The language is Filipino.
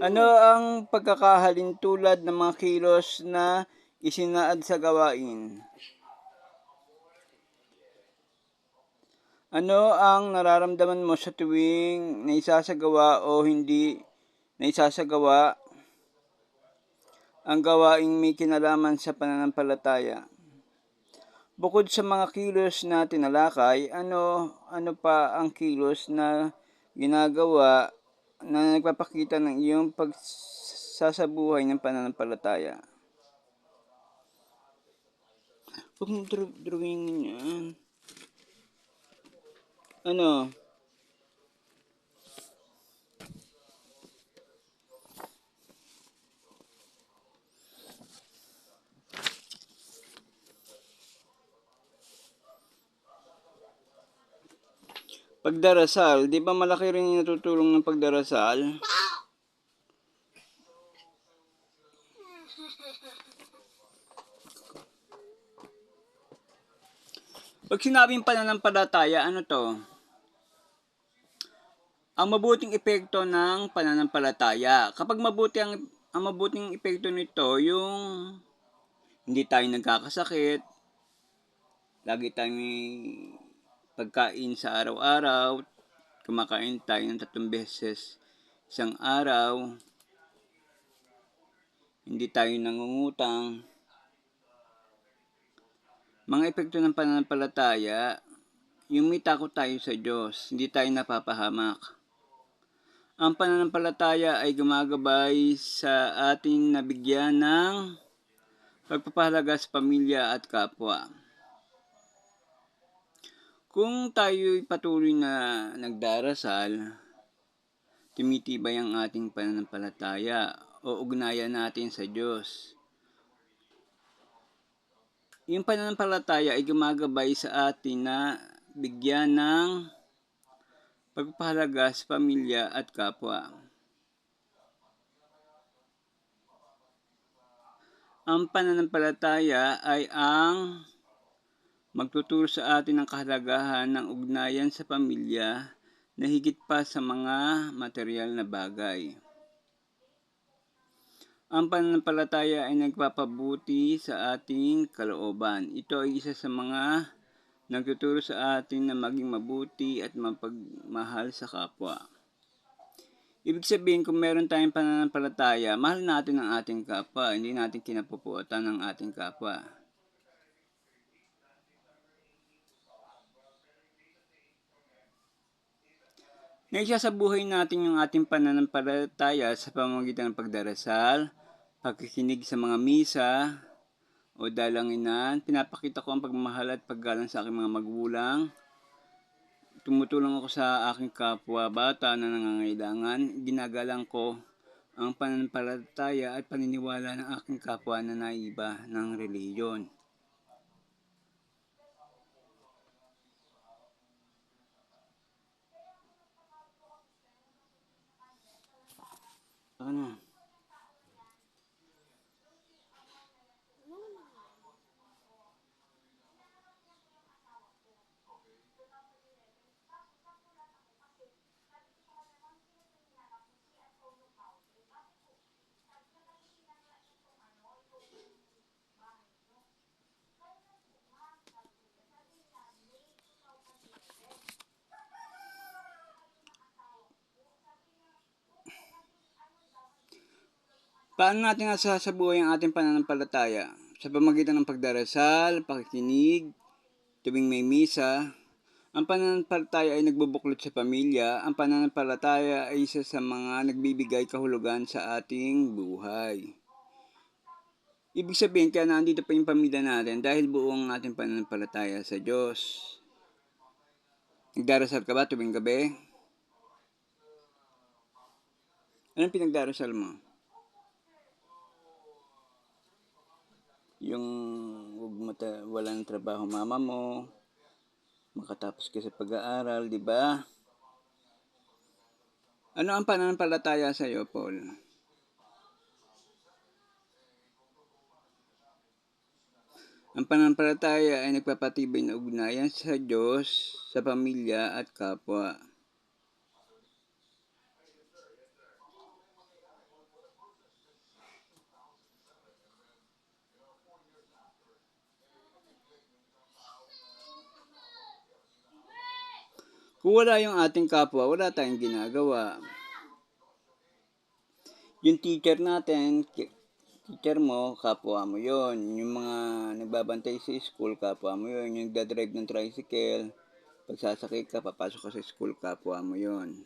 Ano ang pagkakahalintulad ng mga kilos na isinaad sa gawain? Ano ang nararamdaman mo sa tuwing naisasagawa o hindi naisasagawa ang gawaing may kinalaman sa pananampalataya? Bukod sa mga kilos na tinalakay, ano pa ang kilos na ginagawa na nagpapakita ng iyong pagsasabuhay ng pananampalataya? Huwag mong drawing yan. Ano? Pagdarasal, di ba malaki rin yung natutulong ng pagdarasal? Pag sinabing pananampalataya, ano to? Ang mabuting epekto ng pananampalataya. Kapag ang mabuting epekto nito, yung hindi tayo nagkakasakit, lagi tayong may pagkain sa araw-araw, kumakain tayo ng 3 beses isang araw, hindi tayo nangungutang. Mga epekto ng pananampalataya, yung may takot tayo sa Diyos, hindi tayo napapahamak. Ang pananampalataya ay gumagabay sa ating nabigyan ng pagpapahalaga sa pamilya at kapwa. Kung tayo'y patuloy na nagdarasal, tumitibay ang ating pananampalataya o ugnayan natin sa Diyos. Yung pananampalataya ay gumagabay sa atin na bigyan ng pagpapahalaga sa pamilya at kapwa. Ang pananampalataya ay ang magtuturo sa atin ng kahalagahan ng ugnayan sa pamilya na higit pa sa mga material na bagay. Ang pananampalataya ay nagpapabuti sa ating kalooban. Ito ay isa sa mga nagtuturo sa atin na maging mabuti at mapagmahal sa kapwa. Ibig sabihin, kung meron tayong pananampalataya, mahal natin ang ating kapwa, hindi natin kinapupuotan ang ating kapwa. Naisa sa buhay natin yung ating pananampalataya sa pamamagitan ng pagdarasal, pagkikinig sa mga misa o dalanginan. Pinapakita ko ang pagmamahal at paggalang sa aking mga magulang. Tumutulong ako sa aking kapwa bata na nangangailangan. Ginagalang ko ang pananampalataya at paniniwala ng aking kapwa na naiba ng reliyon. Ano? Paano natin nasasabuhay ang ating pananampalataya? Sa pamamagitan ng pagdarasal, pakikinig, tuwing may misa. Ang pananampalataya ay nagbubuklod sa pamilya. Ang pananampalataya ay isa sa mga nagbibigay kahulugan sa ating buhay. Ibig sabihin, kaya nandito pa yung pamilya natin dahil buong ating pananampalataya sa Diyos. Nagdarasal ka ba tuwing gabi? Anong pinagdarasal mo? Yung walang trabaho mama mo, makatapos ka sa pag-aaral, di ba? Ano ang pananampalataya sa iyo, Paul? Ang pananampalataya ay nagpapatibay na ugnayan sa Diyos, sa pamilya at kapwa. Kung wala yung ating kapwa, wala tayong ginagawa. Yung teacher natin, teacher mo, kapwa mo yon. Yung mga nagbabantay sa school, kapwa mo yon. Yung nagdadrive ng tricycle, pagsasakay ka, papasok ka sa school, kapwa mo yon.